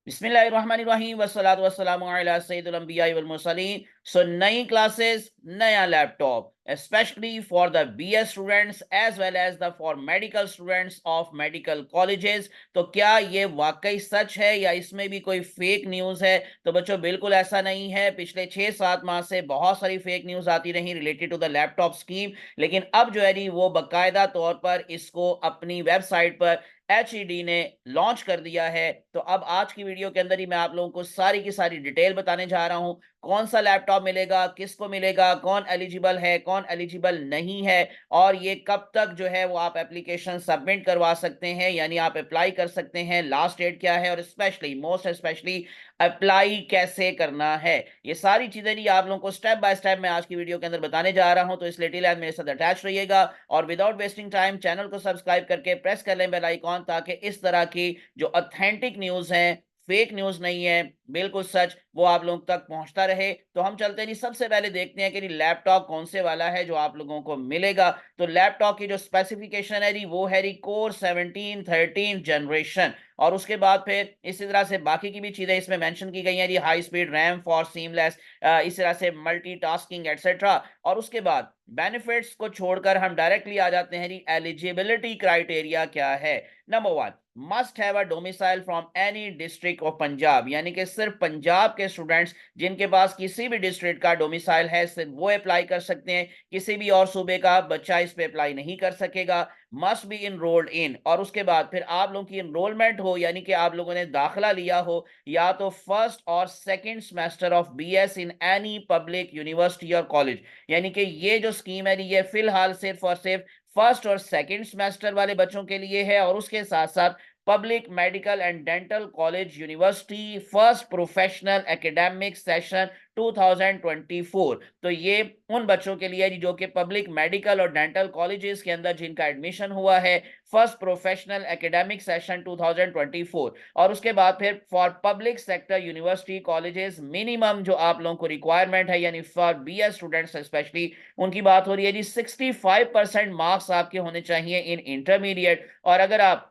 बिस्मिल्लाहिर्रहमानिर्रहीम वस्सलातु वस्सलामु अला सय्यिदिल अंबिया वल मुरसलीन। सो नई क्लासेस, नया laptop, especially for the BS students as well as the for medical students of medical colleges। तो क्या ये वाकई सच है या इसमें भी कोई फेक न्यूज़ है? तो बच्चों बिल्कुल ऐसा नहीं है। पिछले 6-7 माह से बहुत सारी फेक न्यूज़ आती रही related to the laptop scheme, लेकिन अब जो है नी वो बाकायदा तौर पर इसको अपनी वेबसाइट पर HED ने लॉन्च कर दिया है। तो अब आज की वीडियो के अंदर ही मैं आप लोगों को सारी की सारी डिटेल बताने जा रहा हूं। कौन सा लैपटॉप मिलेगा, किसको मिलेगा, कौन एलिजिबल है, कौन एलिजिबल नहीं है, और ये कब तक जो है वो आप एप्लीकेशन सबमिट करवा सकते हैं, यानी आप अप्लाई कर सकते हैं, लास्ट डेट क्या है, और स्पेशली मोस्ट स्पेशली अप्लाई कैसे करना है। ये सारी चीजें ही आप लोगों को स्टेप बाय स्टेप मैं आज की वीडियो के अंदर बताने जा रहा हूं। तो इसलिए टिल एंड मेरे साथ अटैच रहिएगा और विदाउट वेस्टिंग टाइम चैनल को सब्सक्राइब करके प्रेस कर लें बेल आइकॉन, ताकि इस तरह की जो ऑथेंटिक न्यूज है, फेक न्यूज नहीं है, बिल्कुल सच, वो आप लोगों तक पहुंचता रहे। तो हम चलते नहीं, सबसे पहले देखते हैं कि लैपटॉप कौन से वाला है जो आप लोगों को मिलेगा। तो लैपटॉप की जो स्पेसिफिकेशन है वो है कोर 17 13 जनरेशन, और उसके बाद फिर इसी तरह से बाकी की भी चीजें इसमें मेंशन की गई हैं, high speed RAM for seamless, इस तरह से मल्टीटास्किंग एटसेट्रा। और उसके बाद बेनिफिट्स को छोड़कर हम डायरेक्टली आ जाते हैं एलिजिबिलिटी क्राइटेरिया क्या है। Number 1, must have a domicile from any district of Punjab, यानी कि सिर्फ पंजाब के स्टूडेंट्स जिनके पास किसी भी डिस्ट्रिक्ट का डोमिसाइल है सिर्फ वो अप्लाई कर सकते हैं। किसी भी और सूबे का बच्चा इस पे अप्लाई नहीं कर सकेगा। मस्ट बी इनरोल्ड इन, और उसके बाद फिर आप लोगों की इनरोलमेंट हो, यानी कि आप लोगों ने दाखिला लिया हो या तो फर्स्ट और second semester of BS in any public university और कॉलेज। यानी कि ये जो स्कीम है ये फिलहाल सिर्फ और सिर्फ फर्स्ट और सेकंड सेमेस्टर वाले बच्चों के लिए है, और उसके साथ साथ public medical and dental college university first professional academic session 2024। तो ये उन बच्चों के लिए जो कि पब्लिक मेडिकल और डेंटल कॉलेजेस के अंदर जिनका एडमिशन हुआ है फर्स्ट प्रोफेशनल एकेडमिक सेशन 2024। और उसके बाद फिर for public sector university colleges minimum जो आप लोगों को रिक्वायरमेंट है, यानी फॉर BS स्टूडेंट्स स्पेशली उनकी बात हो रही है जी, 65% मार्क्स आपके होने चाहिए इन इंटरमीडिएट। और अगर आप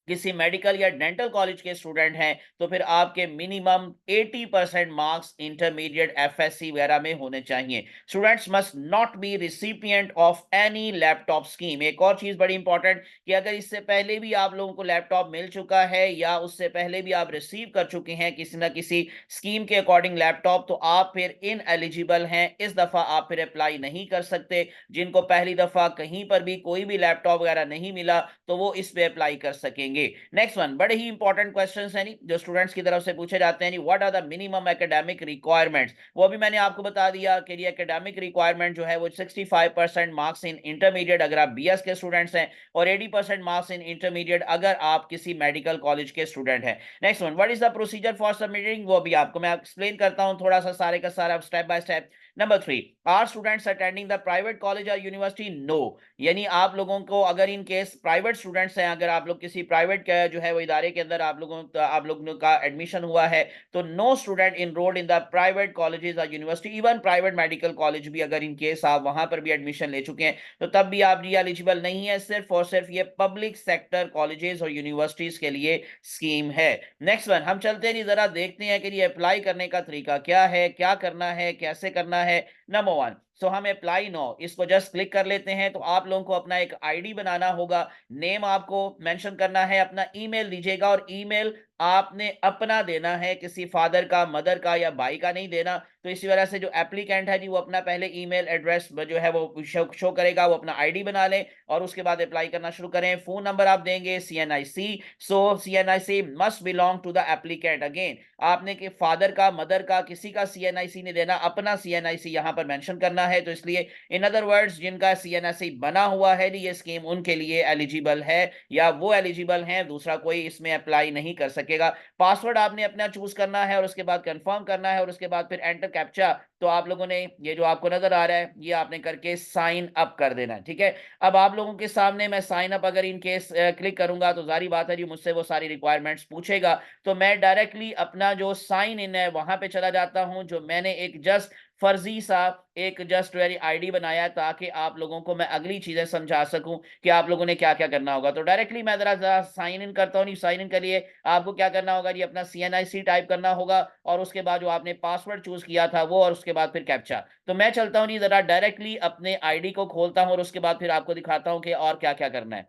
किसी मेडिकल या डेंटल कॉलेज के स्टूडेंट हैं तो फिर आपके मिनिमम 80% मार्क्स इंटरमीडिएट FSC वगैरह में होने चाहिए। Students must not be recipient of any laptop scheme. एक और चीज बड़ी इंपॉर्टेंट कि अगर इससे पहले भी आप लोगों को लैपटॉप मिल चुका है या उससे पहले भी आप रिसीव कर चुके हैं किसी ना किसी स्कीम के अकॉर्डिंग लैपटॉप, तो आप फिर इन एलिजिबल हैं, इस दफा आप फिर अप्लाई नहीं कर सकते। जिनको पहली दफा कहीं पर भी कोई भी लैपटॉप वगैरह नहीं मिला तो वो इस पे अप्लाई कर सकेंगे। नेक्स्ट वन, बड़े ही इंपॉर्टेंट क्वेश्चंस हैं जो स्टूडेंट्स की तरफ से पूछे जाते हैं। What are the minimum academic requirements, वो भी मैंने आपको बता दिया कि एकेडमिक रिक्वायरमेंट जो है वो 65% मार्क्स इन इंटरमीडिएट अगर आप BS के स्टूडेंट्स हैं, और 80% मार्क्स इन इंटरमीडिएट अगर आप किसी मेडिकल कॉलेज के स्टूडेंट हैं। Next one, what is the procedure for submitting, वो भी आपको मैं एक्सप्लेन करता हूं थोड़ा सा सारे का सारा step by step. Number 3, are students attending the private college और यूनिवर्सिटी, नो, यानी आप लोगों को अगर इन केस प्राइवेट स्टूडेंट्स हैं, अगर आप लोग किसी प्राइवेट का जो है वो इदारे के अंदर आप लोगों का एडमिशन हुआ है, तो no student enrolled in the private colleges और university, even private medical college भी अगर इन केस आप वहां पर भी एडमिशन ले चुके हैं तो तब भी आप जी एलिजिबल नहीं है। सिर्फ और सिर्फ ये पब्लिक सेक्टर कॉलेजेस और यूनिवर्सिटीज के लिए स्कीम है। नेक्स्ट वन, हम चलते हैं जरा देखते हैं कि ये अप्लाई करने का तरीका क्या है, क्या करना है, कैसे करना है। नंबर 1, सो हम अप्लाई नो, इसको जस्ट क्लिक कर लेते हैं। तो आप लोगों को अपना एक आईडी बनाना होगा, नेम आपको मेंशन करना है, अपना ईमेल दीजिएगा, और ईमेल आपने अपना देना है, किसी फादर का, मदर का या भाई का नहीं देना। तो इसी वजह से जो एप्लीकेंट है जी वो अपना पहले ईमेल एड्रेस जो है वो शो करेगा, वो अपना आईडी बना ले और उसके बाद अप्लाई करना शुरू करें। फोन नंबर आप देंगे CNIC, so CNIC must belong to the applicant. Again आपने कि फादर का, मदर का, किसी का CNIC नहीं देना, अपना CNIC यहां पर मेंशन करना है। तो इसलिए इन अदर वर्ड्स जिनका CNIC बना हुआ है ये स्कीम उनके लिए एलिजिबल है, या वो एलिजिबल हैं, दूसरा कोई इसमें अप्लाई नहीं कर सकेगा। पासवर्ड आपने अपना चूज करना है और उसके बाद कंफर्म करना है, और उसके बाद फिर एंटर कैप्चा। तो आप लोगों ने ये जो आपको नजर आ रहा है ये आपने करके साइन अप कर देना है, ठीक है। अब आप लोगों के सामने मैं साइन अप अगर इन केस क्लिक करूंगा तो जारी बात है जी मुझसे वो सारी रिक्वायरमेंट्स पूछेगा। तो मैं डायरेक्टली अपना जो साइन इन है वहां पे चला जाता हूं, जो मैंने एक जस्ट फर्जी सा एक जस्ट वेरी आईडी बनाया है, ताकि आप लोगों को मैं अगली चीजें समझा सकूं कि आप लोगों ने क्या क्या करना होगा। तो डायरेक्टली मैं जरा साइन इन करता हूँ। नहीं, साइन इन के लिए आपको क्या करना होगा जी, अपना CNIC टाइप करना होगा और उसके बाद जो आपने पासवर्ड चूज किया था वो, और उसके बाद फिर कैप्चा। तो मैं चलता हूँ जी, जरा डायरेक्टली अपने आईडी को खोलता हूँ और उसके बाद फिर आपको दिखाता हूँ कि और क्या क्या करना है।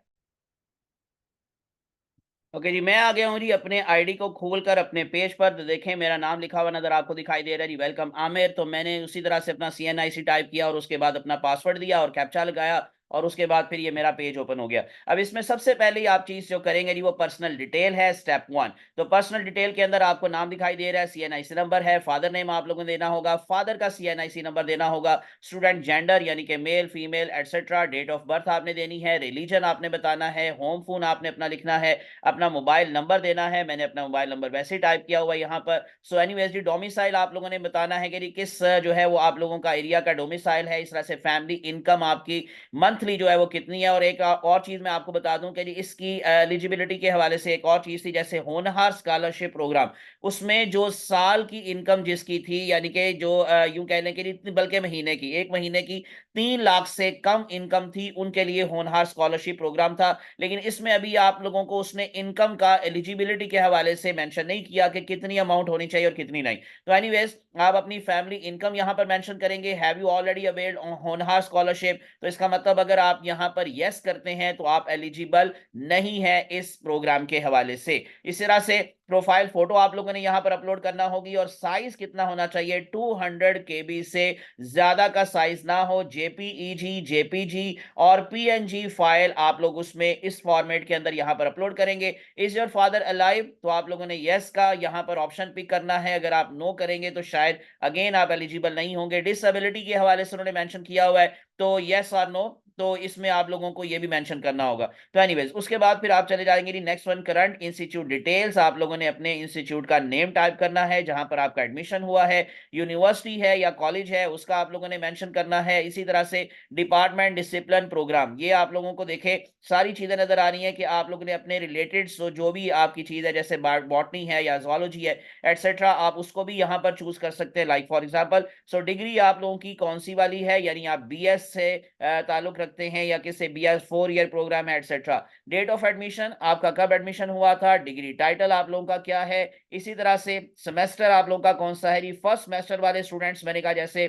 ओके जी, मैं आ गया हूँ जी अपने आईडी को खोलकर अपने पेज पर। तो देखें, मेरा नाम लिखा हुआ नजर आपको दिखाई दे रहा है जी, वेलकम आमिर। तो मैंने उसी तरह से अपना CNIC टाइप किया और उसके बाद अपना पासवर्ड दिया और कैप्चा लगाया, और उसके बाद फिर ये मेरा पेज ओपन हो गया। अब इसमें सबसे पहले आप चीज जो करेंगे जी, वो पर्सनल डिटेल है, स्टेप 1। तो पर्सनल डिटेल के अंदर आपको नाम दिखाई दे रहा है, CNIC नंबर है, फादर नेम आप लोगों ने देना होगा, फादर का CNIC नंबर देना होगा, स्टूडेंट जेंडर यानी कि male female etcetera, date of birth आपने देनी है, रिलीजन आपने बताना है, होम फोन आपने अपना लिखना है, अपना मोबाइल नंबर देना है। मैंने अपना मोबाइल नंबर वैसे ही टाइप किया हुआ है यहाँ पर। सो एनीवेज जी, डोमिसाइल आप लोगों ने बताना है कि किस जो है वो आप लोगों का एरिया का डोमिसाइल है। इस तरह से फैमिली इनकम आपकी मंथली जो है वो कितनी है। और एक और चीज मैं आपको बता दूं कि जी इसकी एलिजिबिलिटी के हवाले से एक और चीज थी, जैसे होनहार स्कॉलरशिप प्रोग्राम, उसमें जो साल की इनकम जिसकी थी, यानी कि जो यूं कह लें कि इतनी, बल्कि महीने की, एक महीने की 3 लाख से कम इनकम थी, उनके लिए होनहार स्कॉलरशिप प्रोग्राम था। लेकिन इसमें अभी आप लोगों को उसने इनकम का एलिजिबिलिटी के हवाले से मेंशन नहीं किया कि कितनी अमाउंट होनी चाहिए और कितनी नहीं। तो एनीवेज, आप अपनी फैमिली इनकम यहां पर मेंशन करेंगे। हैव यू ऑलरेडी अवेल्ड होनहार स्कॉलरशिप, तो इसका मतलब अगर आप यहां पर यस करते हैं तो आप एलिजिबल नहीं है इस प्रोग्राम के हवाले से। इस तरह से प्रोफाइल फोटो आप लोगों ने यहां पर अपलोड करना होगी, और साइज कितना होना चाहिए, 200 KB से ज्यादा का साइज ना हो। JPEG, JPG और PNG फाइल आप लोग उसमें इस फॉर्मेट के अंदर यहां पर अपलोड करेंगे। इज योर फादर अलाइव, तो आप लोगों ने यस का यहां पर ऑप्शन पिक करना है। अगर आप नो करेंगे तो शायद अगेन आप एलिजिबल नहीं होंगे। डिसेबिलिटी के हवाले से उन्होंने मेंशन किया हुआ है, तो यस और नो, तो इसमें आप लोगों को ये भी मेंशन करना होगा। तो एनीवेज, उसके बाद फिर आप चले जाएंगे next one, current institute details. आप लोगों ने अपने इंस्टीट्यूट का नेम टाइप करना है, जहां पर आपका एडमिशन हुआ है, यूनिवर्सिटी है या कॉलेज है उसका आप लोगों ने मेंशन करना है। इसी तरह से डिपार्टमेंट, डिसिप्लिन, प्रोग्राम, ये आप लोगों को देखे सारी चीजें नजर आ रही हैं कि आप लोगों ने अपने रिलेटेड जो भी आपकी चीज है, जैसे बॉटनी है या जोलॉजी है एटसेट्रा, आप उसको भी यहां पर चूज कर सकते हैं। Like for example, so degree आप लोगों की कौन सी वाली है, यानी आप BS से ताल्लुक रखते हैं या किसी BS 4 ईयर प्रोग्राम है एटसेट्रा। डेट ऑफ एडमिशन, आपका कब एडमिशन हुआ था। डिग्री टाइटल आप लोगों का क्या है। इसी तरह से सेमेस्टर आप लोगों का कौन सा है। फर्स्ट सेमेस्टर वाले स्टूडेंट्स मैंने कहा जैसे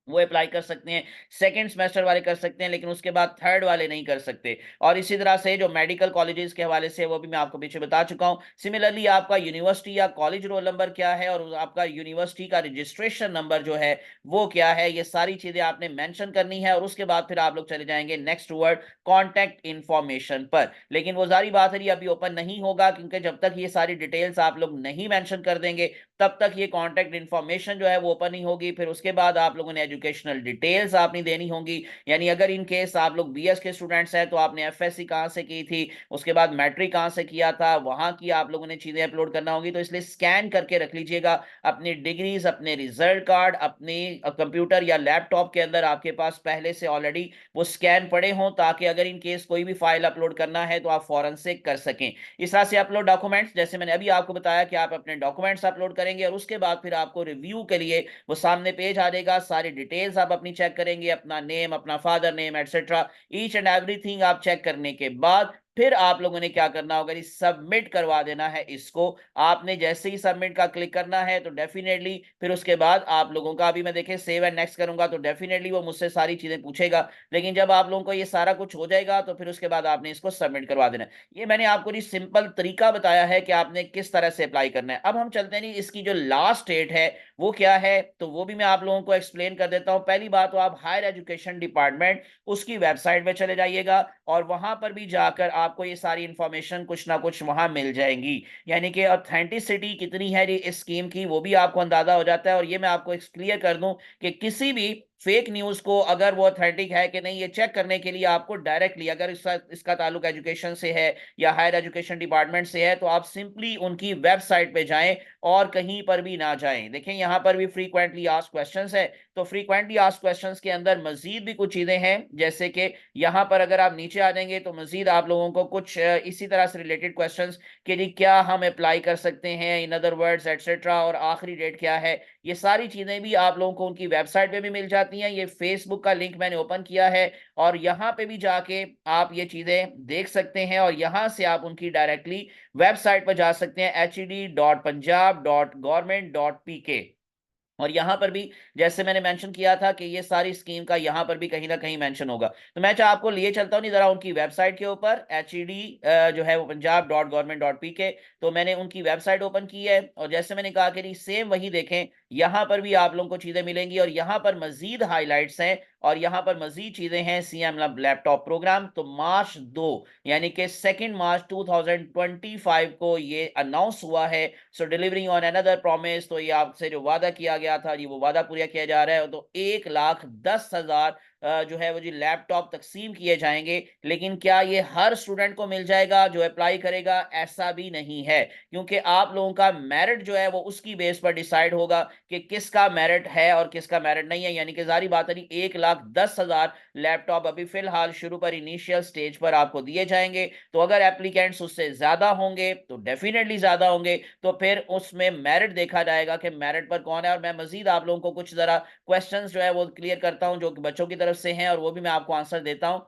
वो अप्लाई कर सकते हैं, सेकंड सेमेस्टर वाले कर सकते हैं, लेकिन उसके बाद थर्ड वाले नहीं कर सकते। और इसी तरह से जो मेडिकल कॉलेजेस के हवाले से वो भी मैं आपको पीछे बता चुका हूं। सिमिलरली आपका यूनिवर्सिटी या कॉलेज रोल नंबर क्या है, और आपका यूनिवर्सिटी का रजिस्ट्रेशन नंबर जो है वो क्या है, ये सारी चीजें आपने मेंशन करनी है। और उसके बाद फिर आप लोग चले जाएंगे नेक्स्ट वर्ड, कॉन्टैक्ट इंफॉर्मेशन पर। लेकिन वो जारी बात है, अभी ओपन नहीं होगा, क्योंकि जब तक ये सारी डिटेल्स आप लोग नहीं मेंशन कर देंगे तब तक ये कॉन्टैक्ट इन्फॉर्मेशन जो है वो ओपन नहीं होगी। फिर उसके बाद आप लोगों ने एजुकेशनल डिटेल्स आपने देनी होंगी, यानी अगर इन केस आप लोग BS के स्टूडेंट्स हैं तो आपने FSC कहाँ से की थी, उसके बाद मैट्रिक कहाँ से किया था, वहां की आप लोगों ने चीजें अपलोड करना होगी। तो इसलिए स्कैन करके रख लीजिएगा अपनी डिग्रीज, अपने रिजल्ट कार्ड, अपनी कंप्यूटर या लैपटॉप के अंदर आपके पास पहले से ऑलरेडी वो स्कैन पड़े हों, ताकि अगर इन केस कोई भी फाइल अपलोड करना है तो आप फौरन से कर सकें। इस तरह से अपलोड डॉक्यूमेंट्स, जैसे मैंने अभी आपको बताया कि आप अपने डॉक्यूमेंट्स अपलोड करेंगे, और उसके बाद फिर आपको रिव्यू के लिए वो सामने पेज आ जाएगा। सारी डिटेल्स आप अपनी चेक करेंगे, अपना नेम, अपना father name etcetera, each and everything आप चेक करने के बाद फिर आप लोगों ने क्या करना होगा, सबमिट करवा देना है इसको। आपने जैसे ही सबमिट का क्लिक करना है तो डेफिनेटली फिर उसके बाद आप लोगों का, अभी मैं देखे सेव एंड नेक्स्ट करूंगा तो डेफिनेटली वो मुझसे सारी चीजें पूछेगा। लेकिन जब आप लोगों को ये सारा कुछ हो जाएगा तो फिर उसके बाद आपने इसको सबमिट करवा देना है। ये मैंने आपको जी सिंपल तरीका बताया है कि आपने किस तरह से अप्लाई करना है। अब हम चलते हैं जी, इसकी जो लास्ट डेट है वो क्या है, तो वो भी मैं आप लोगों को एक्सप्लेन कर देता हूं। पहली बात तो आप हायर एजुकेशन डिपार्टमेंट उसकी वेबसाइट पे चले जाइएगा, और वहां पर भी जाकर आपको ये सारी इंफॉर्मेशन कुछ ना कुछ वहां मिल जाएंगी। यानी कि ऑथेंटिसिटी कितनी है जी इस स्कीम की, वो भी आपको अंदाजा हो जाता है। और ये मैं आपको क्लियर कर दूं कि किसी भी फेक न्यूज को अगर वो ऑथेंटिक है कि नहीं, ये चेक करने के लिए आपको डायरेक्टली, अगर इसका ताल्लुक एजुकेशन से है या हायर एजुकेशन डिपार्टमेंट से है, तो आप सिंपली उनकी वेबसाइट पे जाएं और कहीं पर भी ना जाएं। देखें यहां पर भी फ्रीक्वेंटली आस्क्ड क्वेश्चंस है, तो फ्रीक्वेंटली आस्क्ड क्वेश्चंस के अंदर मजीद भी कुछ चीजें हैं, जैसे कि यहां पर अगर आप नीचे आ जाएंगे तो मजीद आप लोगों को कुछ इसी तरह से रिलेटेड क्वेश्चंस के लिए क्या हम अप्लाई कर सकते हैं, इन अदर वर्ड्स एटसेट्रा, और आखिरी डेट क्या है, ये सारी चीजें भी आप लोगों को उनकी वेबसाइट पे भी मिल जाती हैं। ये फेसबुक का लिंक मैंने ओपन किया है और यहाँ पे भी जाके आप ये चीजें देख सकते हैं और यहाँ से आप उनकी डायरेक्टली वेबसाइट पर जा सकते हैं hed.punjab.government.pk। और यहां पर भी जैसे मैंने मेंशन किया था कि ये सारी स्कीम का यहां पर भी कहीं ना कहीं मेंशन होगा। तो मैं चाहे आपको लिए चलता हूँ नहीं जरा उनकी वेबसाइट के ऊपर HED जो है वो punjab.government.pk। तो मैंने उनकी वेबसाइट ओपन की है और जैसे मैंने कहा कि सेम वही देखें, यहां पर भी आप लोगों को चीजें मिलेंगी और यहां पर मजीद हाईलाइट्स हैं और यहां पर मजीद चीजें हैं। CM लैपटॉप प्रोग्राम तो मार्च 2 यानी कि 2 मार्च 2025 को ये अनाउंस हुआ है। सो डिलीवरिंग ऑन अनदर प्रॉमिस, तो ये आपसे जो वादा किया गया था ये वो वादा पूरा किया जा रहा है। तो 1,10,000 जो है वो जी लैपटॉप तकसीम किए जाएंगे। लेकिन क्या ये हर स्टूडेंट को मिल जाएगा जो अप्लाई करेगा? ऐसा भी नहीं है, क्योंकि आप लोगों का मेरिट जो है वो उसकी बेस पर डिसाइड होगा कि किसका मेरिट है और किसका मेरिट नहीं है। यानी कि जारी बात है 1,10,000 लैपटॉप अभी फिलहाल शुरू पर इनिशियल स्टेज पर आपको दिए जाएंगे। तो अगर एप्लीकेंट्स उससे ज्यादा होंगे तो डेफिनेटली ज्यादा होंगे, तो फिर उसमें मेरिट देखा जाएगा कि मेरिट पर कौन है। और मैं मजीद आप लोगों को कुछ जरा क्वेश्चंस जो है वो क्लियर करता हूं जो कि बच्चों की तरफ से हैं और वो भी मैं आपको आंसर देता हूं।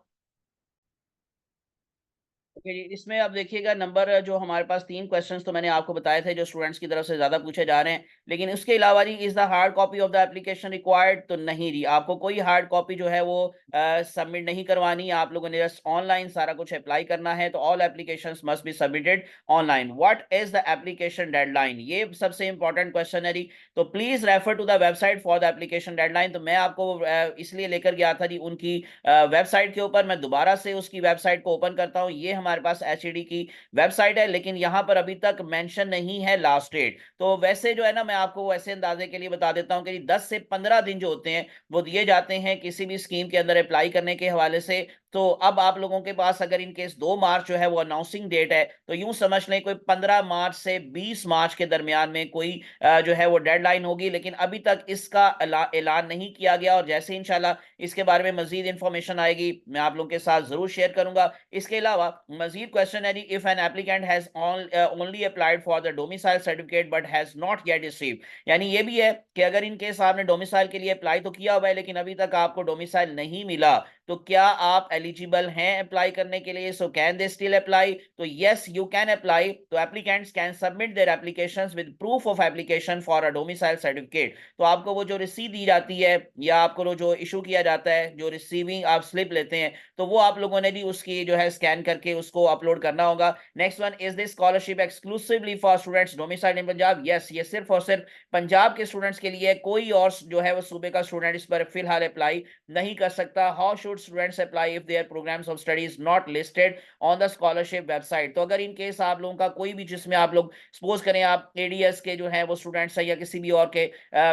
ओके जी, इसमें अब देखिएगा नंबर जो हमारे पास 3 क्वेश्चंस तो मैंने आपको बताए थे जो स्टूडेंट्स की तरफ से ज्यादा पूछे जा रहे हैं। लेकिन उसके अलावा जी is the hard copy of the application required? तो नहीं जी, आपको कोई हार्ड कॉपी जो है वो सबमिट नहीं करवानी। आप लोगों ने जस्ट ऑनलाइन सारा कुछ अप्लाई करना है। तो all applications must be submitted online. What is the application deadline? ये सबसे इंपॉर्टेंट क्वेश्चन है जी। तो please refer to the website for the application deadline. तो मैं आपको इसलिए लेकर गया था जी उनकी वेबसाइट के ऊपर। मैं दोबारा से उसकी वेबसाइट को ओपन करता हूं। ये हमारे पास HED की वेबसाइट है, लेकिन यहां पर अभी तक मेंशन नहीं है लास्ट डेट। तो वैसे जो है ना, मैं आपको वैसे अंदाजे के लिए बता देता हूं कि 10 से 15 दिन जो होते हैं वो दिए जाते हैं किसी भी स्कीम के अंदर अप्लाई करने के हवाले से। तो अब आप लोगों के पास अगर इन केस 2 मार्च जो है वो अनाउंसिंग डेट है, तो यूं समझ लें कोई 15 मार्च से 20 मार्च के दरमियान में कोई जो है वो डेडलाइन होगी। लेकिन अभी तक इसका ऐलान नहीं किया गया और जैसे इंशाल्लाह इसके बारे में मजीद इंफॉर्मेशन आएगी मैं आप लोगों के साथ जरूर शेयर करूंगा। इसके अलावा मजीद क्वेश्चन है जी, if an applicant has only applied for the domicile certificate but has not yet receive. यानी ये भी है कि अगर इन केस आपने डोमिसाइल के लिए अप्लाई तो किया हुआ है लेकिन अभी तक आपको डोमिसाइल नहीं मिला, तो क्या आप एलिजिबल हैं अप्लाई करने के लिए? So can they still apply? तो यस यू कैन अप्लाई। तो applicants can submit their applications with proof of application for a domicile certificate. तो आपको वो जो रिसीव दी जाती है या आपको जो इशू किया जाता है, जो रिसीविंग आप स्लिप लेते हैं, तो वो आप लोगों ने भी उसकी जो है स्कैन करके उसको अपलोड करना होगा। Next one, is this scholarship exclusively for students domiciled in Punjab? Yes, ये सिर्फ और सिर्फ पंजाब के स्टूडेंट्स के लिए, कोई और जो है वो सूबे का स्टूडेंट इस पर फिलहाल अप्लाई नहीं कर सकता। How should students apply if their programs of study is not listed on the scholarship website? तो अगर इन केस आप लोगों का कोई भी, जिसमें आप लोग सपोज करें आप ADS के जो है वो स्टूडेंट्स हैं या किसी भी और के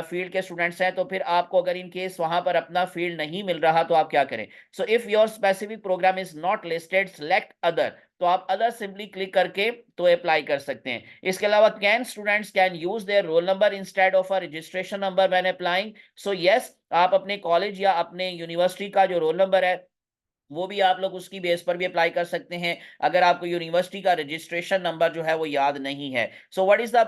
फील्ड के स्टूडेंट्स हैं, तो फिर आपको अगर इन केस वहां पर अपना फील्ड नहीं मिल रहा तो आप क्या करें? So if your specific programme is not listed select other. तो आप अदर सिंपली क्लिक करके तो अप्लाई कर सकते हैं। इसके अलावा can students can use their roll number instead of a registration number when applying? So yes, आप अपने कॉलेज या अपने यूनिवर्सिटी का जो रोल नंबर है वो भी आप लोग उसकी बेस पर भी अप्लाई कर सकते हैं अगर आपको यूनिवर्सिटी का रजिस्ट्रेशन नंबर जो है वो याद नहीं है। So what is the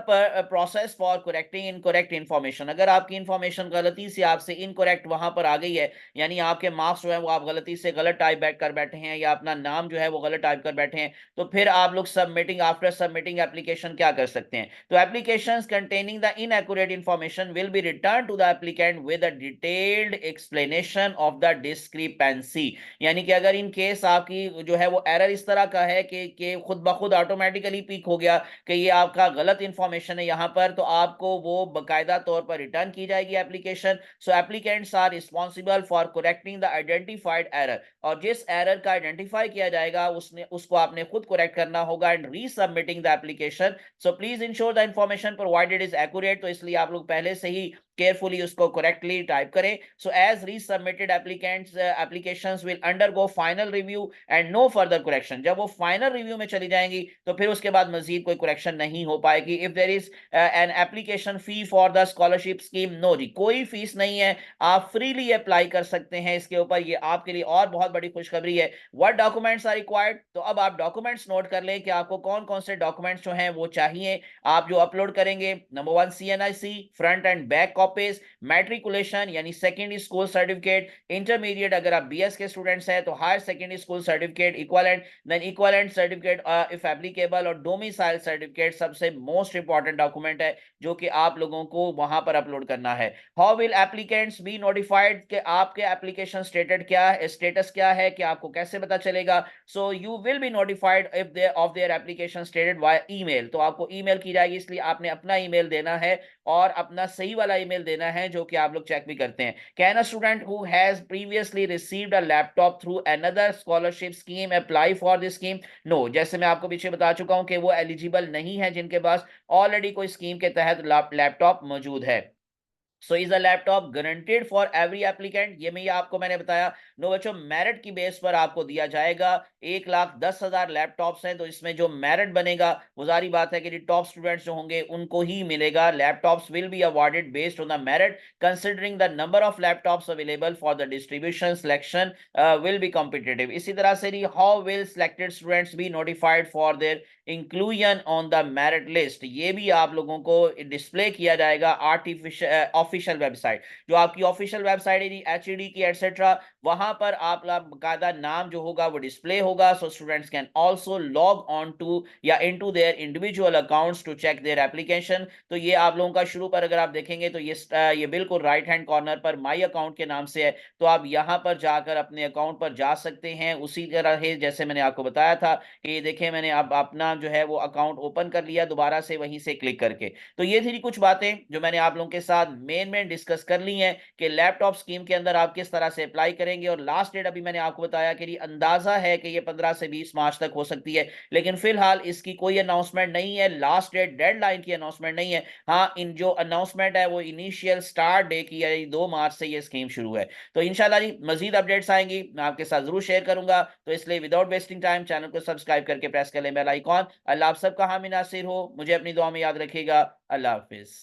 process for correcting incorrect information? अगर आपकी इन्फॉर्मेशन गलती से आपसे इनकरेक्ट वहां पर आ गई है, यानी आपके मार्क्स जो है वो आप गलती से गलत टाइप बैक कर बैठे हैं या अपना नाम जो है वो गलत टाइप कर बैठे हैं, तो फिर आप लोग सबमिटिंग आफ्टर सबमिटिंग एप्लीकेशन क्या कर सकते हैं? तो applications containing the inaccurate information will be return to the applicant with a detailed explanation of the discrepancy. यानी कि अगर इन केस आपकी जो है वो एरर इस तरह का है कि खुद ब खुद ऑटोमेटिकली पिक हो गया कि ये आपका गलत इंफॉर्मेशन है यहाँ पर, तो आपको वो बकायदा तौर पर रिटर्न की जाएगी application. So applicants are responsible for correcting the identified error. और जिस एरर का आइडेंटिफाई किया जाएगा उसने उसको आपने खुद करेक्ट करना होगा and resubmitting the application. So please ensure the information provided is accurate. तो इसलिए आप लोग पहले से ही केयरफुली उसको करेक्टली टाइप करें। So as resubmitted applicants applications will undergo final review and no further correction. जब वो फाइनल रिव्यू में चली जाएंगी तो फिर उसके बाद मजीद कोई करेक्शन नहीं हो पाएगी। If there is an application fee for the scholarship scheme, no जी, कोई फीस नहीं है, आप फ्रीली अप्लाई कर सकते हैं इसके ऊपर। ये आपके लिए और बहुत बड़ी खुशखबरी है। What documents are required? तो अब आप डॉक्यूमेंट्स नोट कर लें कि आपको कौन कौन से डॉक्यूमेंट्स जो हैं वो चाहिए। आप जो अपलोड करेंगे, number 1 CNIC front and back copy copies, matriculation यानी सेकेंडरी स्कूल सर्टिफिकेट, इंटरमीडिएट अगर आप बीएस के स्टूडेंट्स हैं तो higher secondary school certificate, equivalent, then equivalent certificate if applicable, और डोमिसाइल सर्टिफिकेट सबसे मोस्ट इंपॉर्टेंट डॉक्यूमेंट है जो कि आप लोगों को वहां पर अपलोड करना है। How will applicants be notified कि आपके एप्लीकेशन स्टेटस क्या है, कि आपको कैसे पता चलेगा? So you will be notified if they of their application stated by email, तो आपको ईमेल की जाएगी, इसलिए आपने अपना ईमेल देना है और अपना सही वाला ईमेल देना है जो कि आप लोग चेक भी करते हैं। Can a student who has previously received a laptop through another scholarship scheme apply for this scheme? No, जैसे मैं आपको पीछे बता चुका हूं कि वो एलिजिबल नहीं है जिनके पास ऑलरेडी कोई स्कीम के तहत लैपटॉप मौजूद है। So is a laptop guaranteed for every applicant, ये मैं आपको मैंने बताया। नो बच्चों, मेरिट की बेस पर आपको दिया जाएगा। 1,10,000 लैपटॉप्स हैं, तो इसमें जो मेरिट बनेगा वो जारी बात है कि टॉप स्टूडेंट्स जो होंगे उनको ही मिलेगा। Laptops will be awarded based on the merit considering the number of laptops available for the distribution selection will be competitive. इसी तरह से how will selected students be notified for their inclusion on the merit list, ये भी आप लोगों को display किया जाएगा आर्टिफिशियल ऑफिशियल वेबसाइट, जो आपकी ऑफिशियल वेबसाइट है एचईडी की एटसेट्रा, वहां पर आप बाकायदा नाम जो होगा वो डिस्प्ले होगा। So students can also log on to या into their individual accounts to check their application. तो ये आप लोगों का शुरू पर अगर आप देखेंगे तो ये बिल्कुल राइट हैंड कॉर्नर पर माई अकाउंट के नाम से है, तो आप यहां पर जाकर अपने अकाउंट पर जा सकते हैं। उसी तरह है जैसे मैंने आपको बताया था कि ये देखें मैंने अब अपना जो है वो अकाउंट ओपन कर लिया दोबारा से वहीं से क्लिक करके। तो ये थी कुछ बातें जो मैंने आप लोगों के साथ मेन डिस्कस कर ली हैं कि लैपटॉप स्कीम के अंदर आप किस तरह से अप्लाई करेंगे। और लास्ट डेट अभी मैंने आपको बताया कि अंदाजा है कि ये 15 से 20 मार्च तक हो सकती है, लेकिन फिलहाल इसकी कोई अनाउंसमेंट नहीं है, लास्ट डेट डेडलाइन की अनाउंसमेंट नहीं है। हाँ, इन जो अनाउंसमेंट है वो इनिशियल स्टार्ट डे की है, 2 मार्च से ये स्कीम शुरू है। तो इंशाल्लाह जी मजीद अपडेट्स आएंगी मैं आपके साथ जरूर शेयर करूंगा। तो इसलिए विदाउट वेस्टिंग टाइम चैनल को सब्सक्राइब करके प्रेस कर लें बेल आइकॉन। अल्लाह आप सबका हामी नासिर हो, मुझे अपनी दुआ में याद रखिएगा। अल्लाह हाफिज।